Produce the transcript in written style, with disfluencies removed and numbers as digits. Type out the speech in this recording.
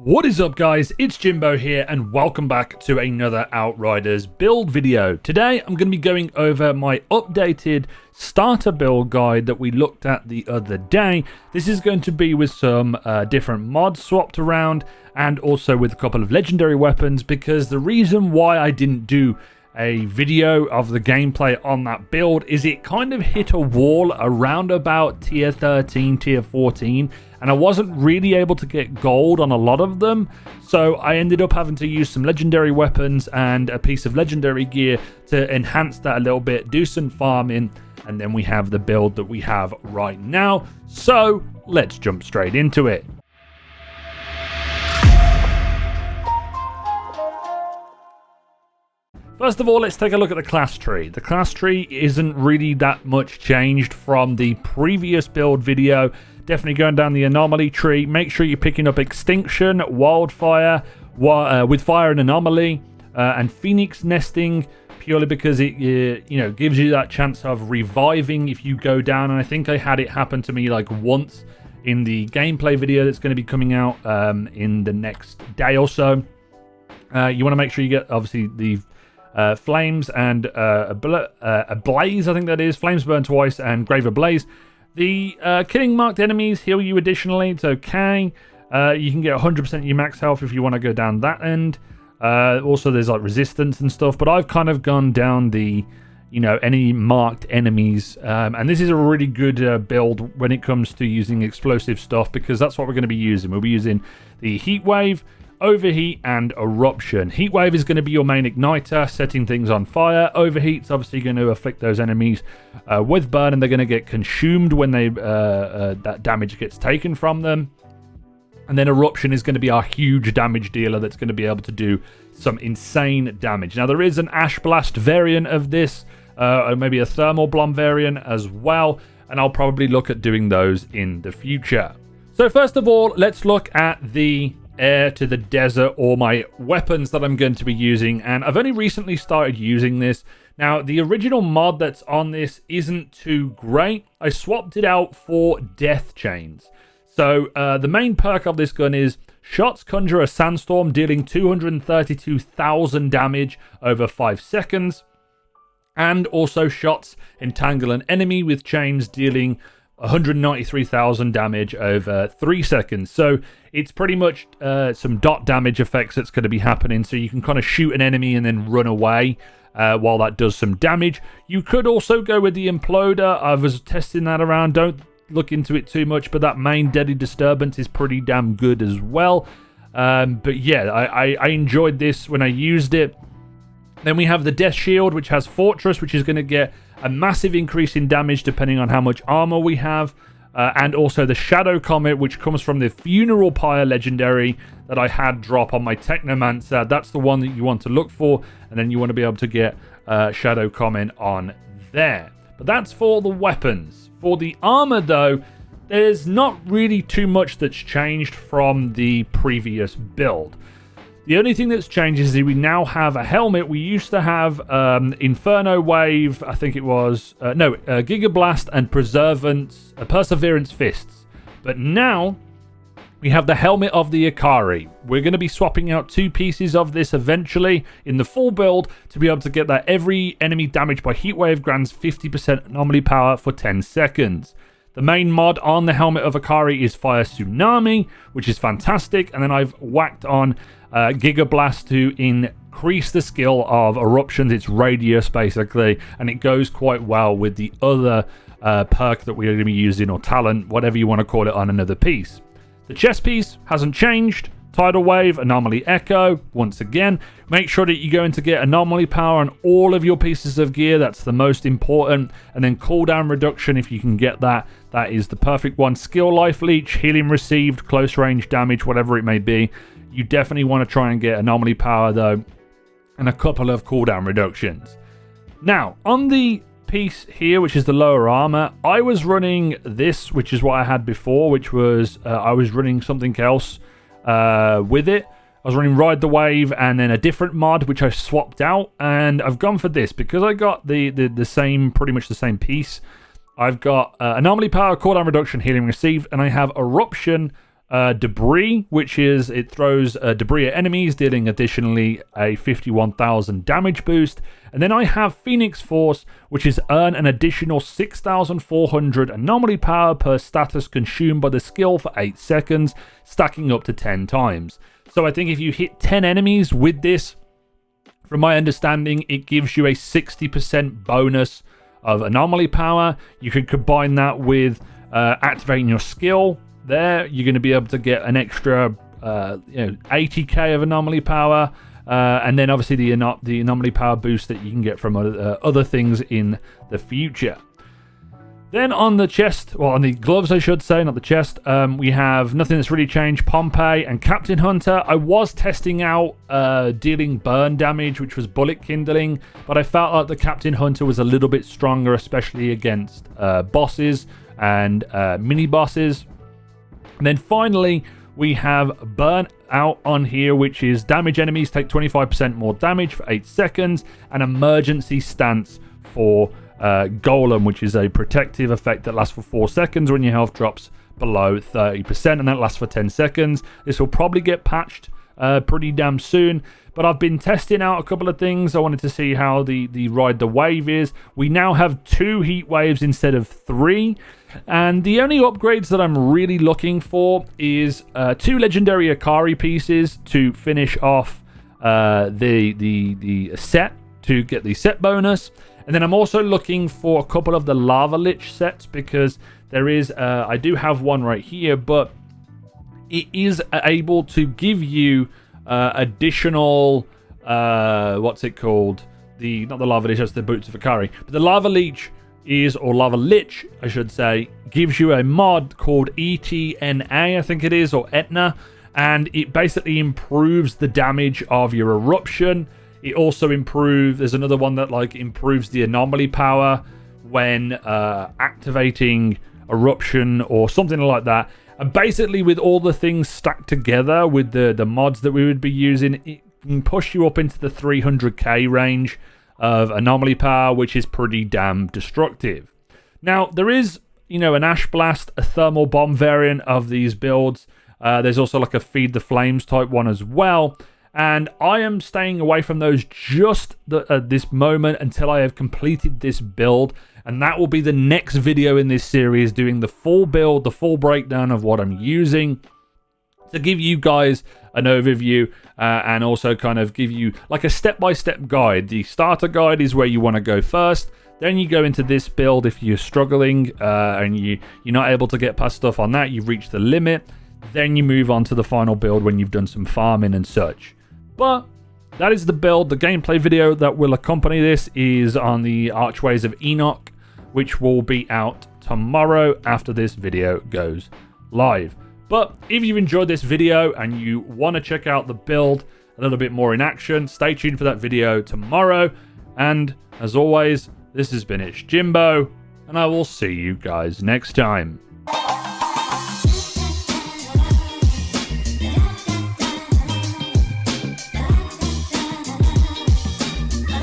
What is up guys, it's Jimbo here and welcome back to another Outriders build video. Today I'm going to be going over my updated starter build guide that we looked at the other day. This is going to be with some different mods swapped around and also with a couple of legendary weapons, because the reason why I didn't do a video of the gameplay on that build is it kind of hit a wall around about tier 13, tier 14, and I wasn't really able to get gold on a lot of them, so I ended up having to use some legendary weapons and a piece of legendary gear to enhance that a little bit, do some farming, and then we have the build that we have right now. So let's jump straight into it. First of all, let's take a look at the class tree. The class tree isn't really that much changed from the previous build video. Definitely going down the Anomaly tree. Make sure you're picking up Extinction, Wildfire, with Fire and Anomaly, and Phoenix Nesting, purely because it gives you that chance of reviving if you go down. And I think I had it happen to me like once in the gameplay video that's going to be coming out in the next day or so. You want to make sure you get, obviously, the Flames and Ablaze, I think that is. Flames Burn Twice and Grave Ablaze. The killing marked enemies heal you additionally. It's okay. You can get 100% of your max health if you want to go down that end. Also, there's like resistance and stuff. But I've kind of gone down the, any marked enemies. And this is a really good build when it comes to using explosive stuff, because that's what we're going to be using. We'll be using the Heat Wave, Overheat and Eruption. Heat Wave is going to be your main igniter, setting things on fire. Overheat's obviously going to afflict those enemies with burn, and they're going to get consumed when they that damage gets taken from them. And then Eruption is going to be our huge damage dealer that's going to be able to do some insane damage. Now, there is an Ash Blast variant of this, or maybe a Thermal Blom variant as well, and I'll probably look at doing those in the future. So first of all, let's look at the air to the desert, or my weapons that I'm going to be using. And I've only recently started using this. Now, the original mod that's on this isn't too great. I swapped it out for Death Chains. So the main perk of this gun is shots conjure a sandstorm, dealing 232,000 damage over 5 seconds, and also shots entangle an enemy with chains, dealing 193,000 damage over 3 seconds. So it's pretty much some dot damage effects that's going to be happening. So you can kind of shoot an enemy and then run away while that does some damage. You could also go with the Imploder. I was testing that around. Don't look into it too much, but that main Deadly Disturbance is pretty damn good as well. But yeah, I enjoyed this when I used it. Then we have the Death Shield, which has Fortress, which is going to get a massive increase in damage depending on how much armor we have. And also the Shadow Comet, which comes from the Funeral Pyre legendary that I had drop on my Technomancer. That's the one that you want to look for. And then you want to be able to get Shadow Comet on there. But that's for the weapons. For the armor, though, there's not really too much that's changed from the previous build. The only thing that's changed is that we now have a helmet. We used to have Inferno Wave, I think it was, Giga Blast and Perseverance Fists. But now we have the helmet of the Ikari. We're going to be swapping out 2 pieces of this eventually in the full build to be able to get that every enemy damaged by Heat Wave grants 50% anomaly power for 10 seconds. The main mod on the helmet of Ikari is Fire Tsunami, which is fantastic. And then I've whacked on Giga Blast to increase the skill of Eruptions, its radius basically, and it goes quite well with the other perk that we're going to be using, or talent, whatever you want to call it, on another piece. The chest piece hasn't changed. Tidal Wave, Anomaly Echo, once again. Make sure that you go in to get Anomaly Power on all of your pieces of gear. That's the most important. And then cooldown reduction, if you can get that, that is the perfect one. Skill Life Leech, healing received, close range damage, whatever it may be. You definitely want to try and get Anomaly Power, though, and a couple of cooldown reductions. Now, on the piece here, which is the lower armor, I was running this, which is what I had before, which was I was running something else with it. I was running Ride the Wave and then a different mod which I swapped out, and I've gone for this because I got the same, pretty much the same piece. I've got Anomaly Power, cooldown reduction, healing received, and I have Eruption Debris, which is it throws debris at enemies, dealing additionally a 51,000 damage boost. And then I have Phoenix Force, which is earn an additional 6,400 anomaly power per status consumed by the skill for 8 seconds, stacking up to 10 times. So I think if you hit 10 enemies with this, from my understanding, it gives you a 60% bonus of anomaly power. You could combine that with activating your skill. There, you're going to be able to get an extra 80k of anomaly power, and then obviously the anomaly power boost that you can get from other things in the future. Then on the chest, well, on the gloves I should say, not the chest, we have nothing that's really changed. Pompeii and Captain Hunter. I was testing out dealing burn damage, which was bullet kindling, but I felt like the Captain Hunter was a little bit stronger, especially against bosses and mini bosses. And then finally, we have Burn Out on here, which is damage enemies take 25% more damage for 8 seconds, and Emergency Stance for Golem, which is a protective effect that lasts for 4 seconds when your health drops below 30%, and that lasts for 10 seconds. This will probably get patched pretty damn soon. But I've been testing out a couple of things. I wanted to see how the Ride the Wave is. We now have 2 heat waves instead of 3. And the only upgrades that I'm really looking for is 2 legendary Akari pieces to finish off the set, to get the set bonus. And then I'm also looking for a couple of the Lava Lich sets, because there is, I do have one right here, but it is able to give you additional, what's it called? Not the Lava Lich, that's the Boots of Akari. But the Lava Leech is, or Lava Lich, I should say, gives you a mod called ETNA, I think it is, or Etna, and it basically improves the damage of your Eruption. It also improves, there's another one that like improves the anomaly power when activating Eruption or something like that. And basically with all the things stacked together with the mods that we would be using, it can push you up into the 300k range of anomaly power, which is pretty damn destructive. Now, there is, an Ash Blast, a thermal bomb variant of these builds. There's also like a Feed the Flames type one as well. And I am staying away from those just at this moment until I have completed this build. And that will be the next video in this series, doing the full build, the full breakdown of what I'm using, to give you guys an overview and also kind of give you like a step-by-step guide. The starter guide is where you want to go first. Then you go into this build if you're struggling and you're not able to get past stuff on that, you've reached the limit. Then you move on to the final build when you've done some farming and such. But that is the build. The gameplay video that will accompany this is on the Archways of Enoch, which will be out tomorrow after this video goes live. But if you enjoyed this video and you want to check out the build a little bit more in action, stay tuned for that video tomorrow. And as always, this has been It's Jimbo, and I will see you guys next time.